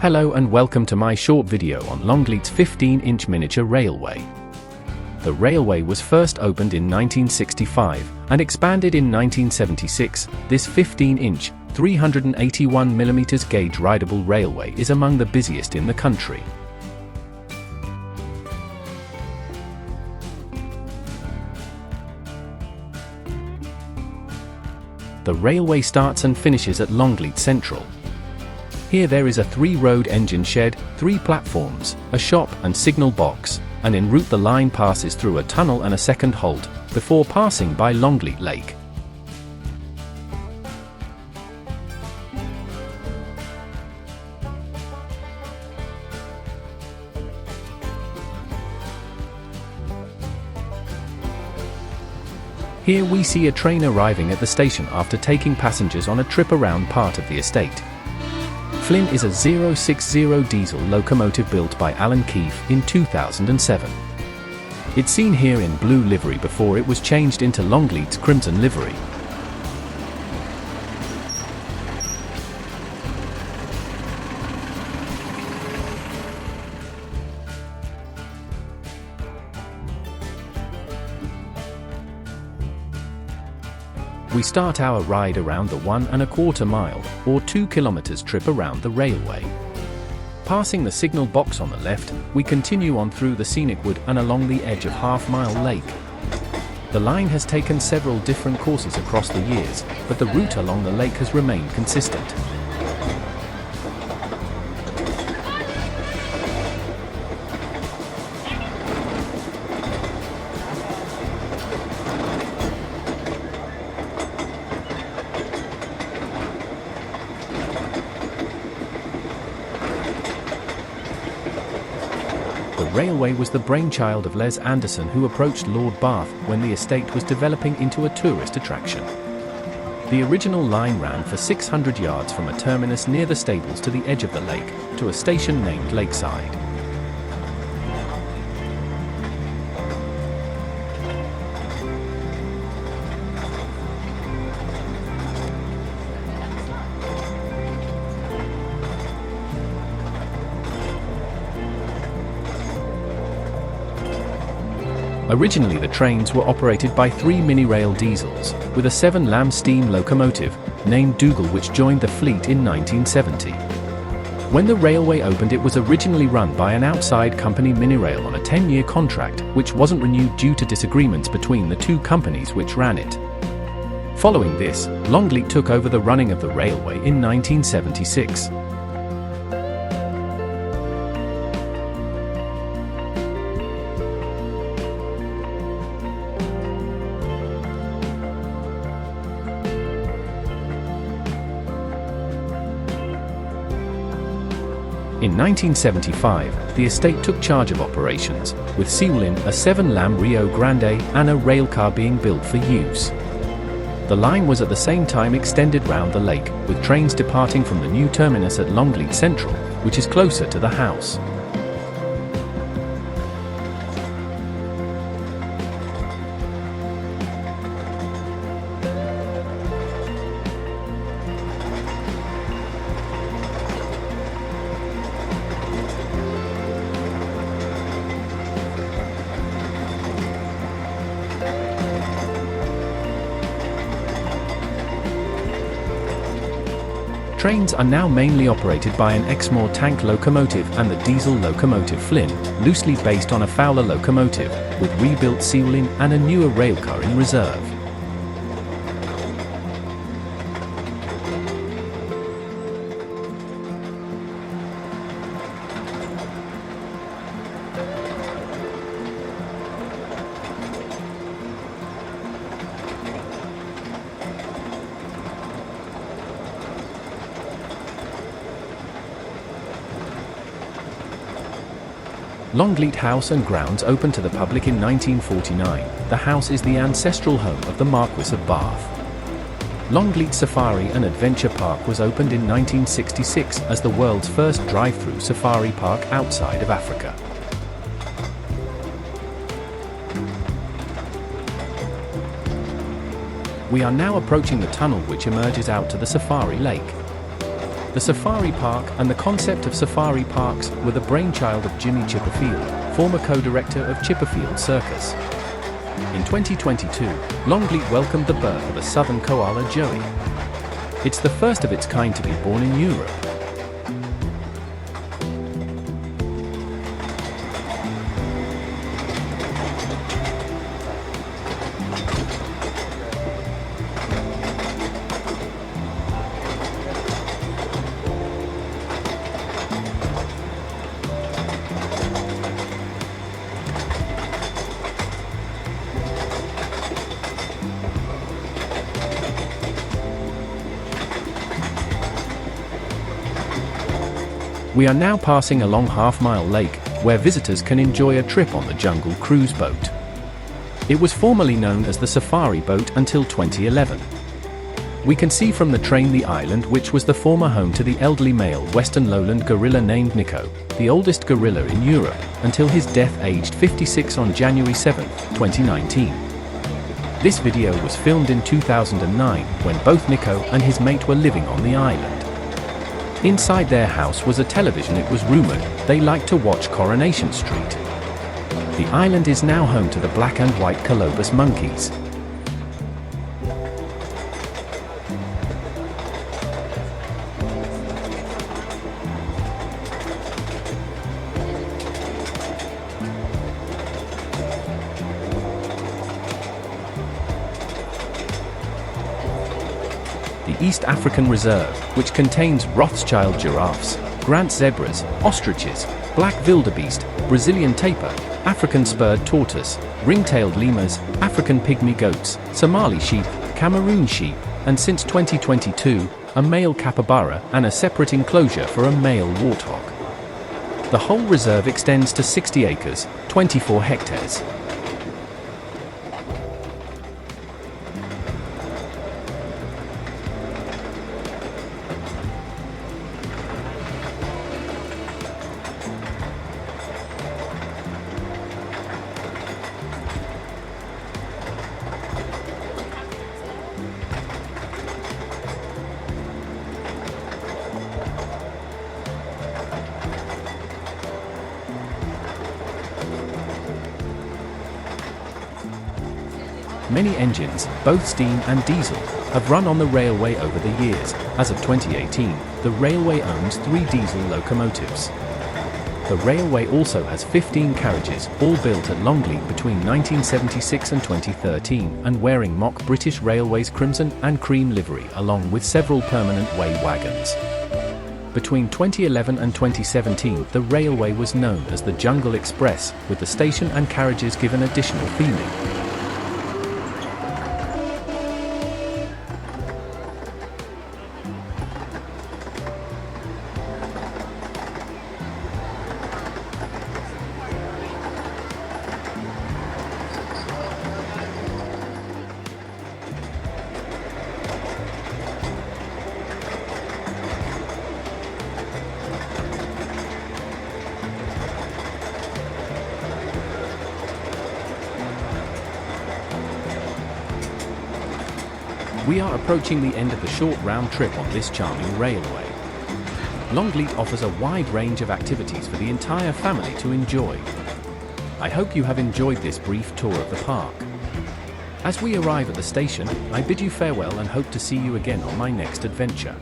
Hello and welcome to my short video on Longleat's 15-inch miniature railway. The railway was first opened in 1965 and expanded in 1976. This 15-inch, 381mm gauge rideable railway is among the busiest in the country. The railway starts and finishes at Longleat Central. Here there is a 3-road engine shed, 3 platforms, a shop and signal box, and en route the line passes through a tunnel and a second halt, before passing by Longleat Lake. Here we see a train arriving at the station after taking passengers on a trip around part of the estate. Flynn is a 060 diesel locomotive built by Alan Keefe in 2007. It's seen here in blue livery before it was changed into Longleat's crimson livery. We start our ride around the 1¼ mile, or 2 kilometers trip around the railway. Passing the signal box on the left, we continue on through the scenic wood and along the edge of Half Mile Lake. The line has taken several different courses across the years, but the route along the lake has remained consistent. The railway was the brainchild of Les Anderson, who approached Lord Bath when the estate was developing into a tourist attraction. The original line ran for 600 yards from a terminus near the stables to the edge of the lake, to a station named Lakeside. Originally the trains were operated by 3 mini-rail diesels, with a 7-lamb steam locomotive, named Dougal, which joined the fleet in 1970. When the railway opened, it was originally run by an outside company, Minirail, on a 10-year contract, which wasn't renewed due to disagreements between the two companies which ran it. Following this, Longleat took over the running of the railway in 1976. In 1975, the estate took charge of operations, with Seawlin, a 7-lamb Rio Grande, and a railcar being built for use. The line was at the same time extended round the lake, with trains departing from the new terminus at Longleat Central, which is closer to the house. Trains are now mainly operated by an Exmoor tank locomotive and the diesel locomotive Flynn, loosely based on a Fowler locomotive, with rebuilt Seawlin and a newer railcar in reserve. Longleat House and Grounds opened to the public in 1949. The house is the ancestral home of the Marquess of Bath. Longleat Safari and Adventure Park was opened in 1966 as the world's first drive-through safari park outside of Africa. We are now approaching the tunnel which emerges out to the Safari Lake. The Safari Park and the concept of safari parks were the brainchild of Jimmy Chipperfield, former co-director of Chipperfield Circus. In 2022, Longleat welcomed the birth of a southern koala joey. It's the first of its kind to be born in Europe. We are now passing along Half Mile Lake, where visitors can enjoy a trip on the Jungle Cruise boat. It was formerly known as the Safari Boat until 2011. We can see from the train the island which was the former home to the elderly male western lowland gorilla named Nico, the oldest gorilla in Europe, until his death aged 56 on January 7, 2019. This video was filmed in 2009 when both Nico and his mate were living on the island. Inside their house was a television. It was rumored they liked to watch Coronation Street. The island is now home to the black and white colobus monkeys. The East African Reserve, which contains Rothschild giraffes, Grant zebras, ostriches, black wildebeest, Brazilian tapir, African spurred tortoise, ring-tailed lemurs, African pygmy goats, Somali sheep, Cameroon sheep, and since 2022, a male capybara and a separate enclosure for a male warthog. The whole reserve extends to 60 acres, 24 hectares. Many engines, both steam and diesel, have run on the railway over the years. As of 2018, the railway owns 3 diesel locomotives. The railway also has 15 carriages, all built at Longleat between 1976 and 2013 and wearing mock British Railways crimson and cream livery along with several permanent way wagons. Between 2011 and 2017, the railway was known as the Jungle Express, with the station and carriages given additional theming. We are approaching the end of the short round trip on this charming railway. Longleat offers a wide range of activities for the entire family to enjoy. I hope you have enjoyed this brief tour of the park. As we arrive at the station, I bid you farewell and hope to see you again on my next adventure.